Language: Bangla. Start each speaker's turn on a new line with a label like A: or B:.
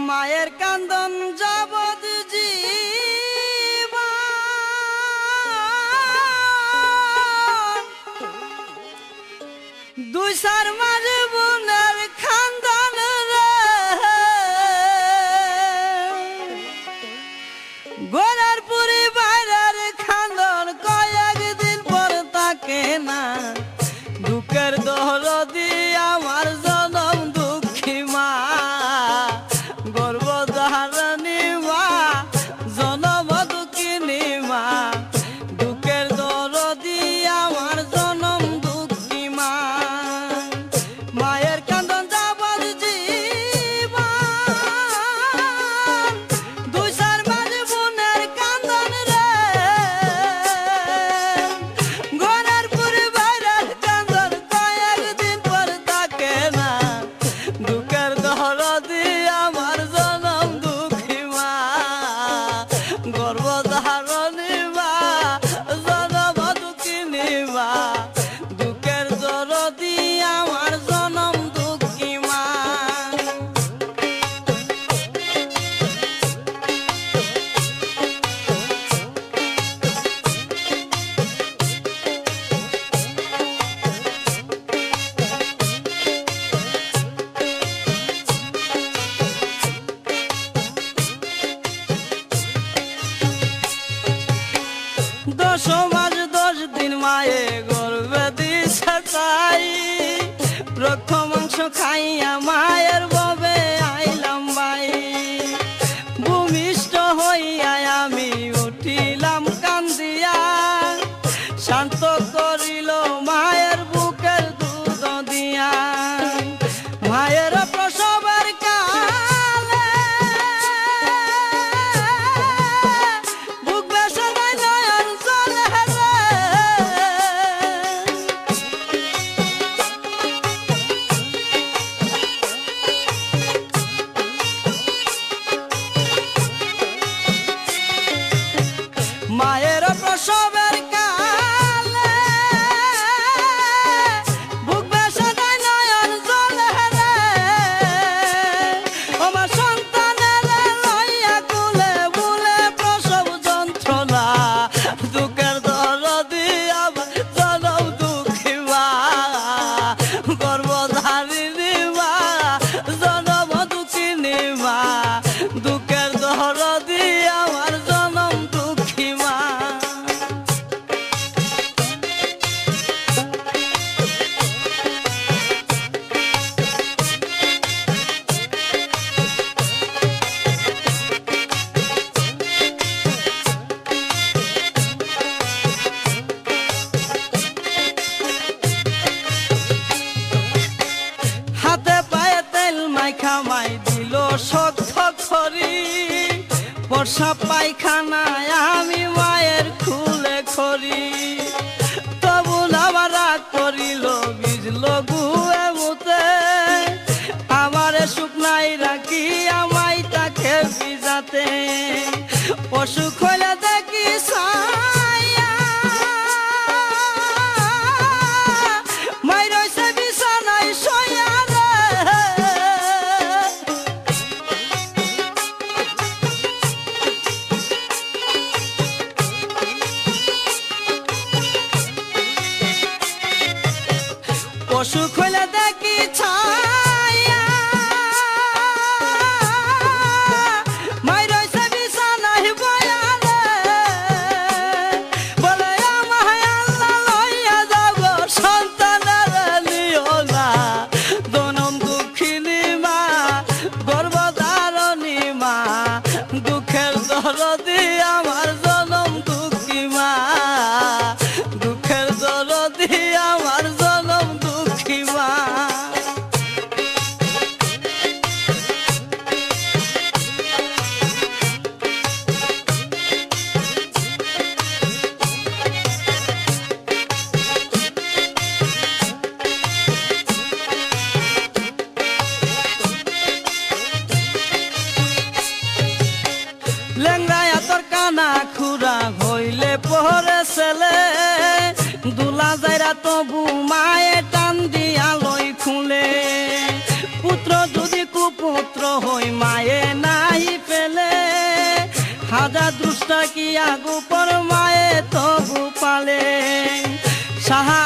A: মায়ের কান্দন যাবৎ জীবন, দুই সার মাঝে বোনের খান্দন রে, গোড়ার পুরি বাইরের খান্দন কয়েকদিন পর তাকে না, দুঃখের দরদি আমার জনম দুঃখী মা, গর্ভধারিণী মা, জনম দুঃখিনী মা, দুঃখের দরদি আমার জনম দুঃখী মা। মায়ের কান্দন যাবৎ জীবন, দুই সার মাঝে বোনের কান্দন রে, ঘরের পুরি বাইরের কান্দন কয়েকদিন পর থাকে না, দুঃখের দরদি আমার জনম দুঃখী মা, গর্ভধারিণী মা, জনম দুঃখিনী মা, দুঃখের দরদি আমার জনম দুঃখী মা। দশ মাস 10 দিন মায়ে গর্ভে দিছে তাই, রক্ত মাংস খাইয়া মায়ের ববে আইলাম বাই, ভূমিষ্ঠ হইয়া আমি উঠিলাম কান্দিয়া, শান্ত করিল মায়ের বুকের দুধ দিয়া, মায়ের প্রসবের কালে বুক বেসানায় নয়ন জলে রে, মায়ের প্রসবের কালে বুক বেসানায় নয়ন জলে রে, আমার সন্তানের লইয়া কুলে বুলে প্রসব যন্ত্রণা, দুঃখের দরদি আমার জনম দুঃখী মা, গর্ভধারিণী মা, জনম দুঃখিনী মা, দুঃখের দরদি আমার জনম দুঃখী মা। হাতে পায়ে তেল মাইখা মাই দিল শক্ত খড়ি, বর্ষা পায়খানায় আমি মায়ের খুলে খড়ি, তবু আবার রাগ করিল ভিজল গুয়ে মুতে, আমারে শুকনাই রাখি আমায় তাকে ভিজাতে, অসুখ হইলে দেখি ছায়া, মাই রইছে বিছানায় শোয়া রে, অসুখ হইলে দেখি ছায়া, মাই রইছে বিছানায় বয়া রে, বলে আমায় আল্লাহ লইয়া যাও গো সন্তানের নিও না, জনম দুঃখিনী মা, গর্ভধারিণী মা, দুঃখের দরদি আমার জনম দুঃখী মা, দুঃখের দরদি আমার জনম দুঃখী মা। লইয়া তবু মায়ে টান দিয়া লই খুলে পুত্র যদি কুপুত্র হই মায়ে নাই পেলে হাজার দুষ্টা কি আগু পর মায়ে তবু পালে সাহা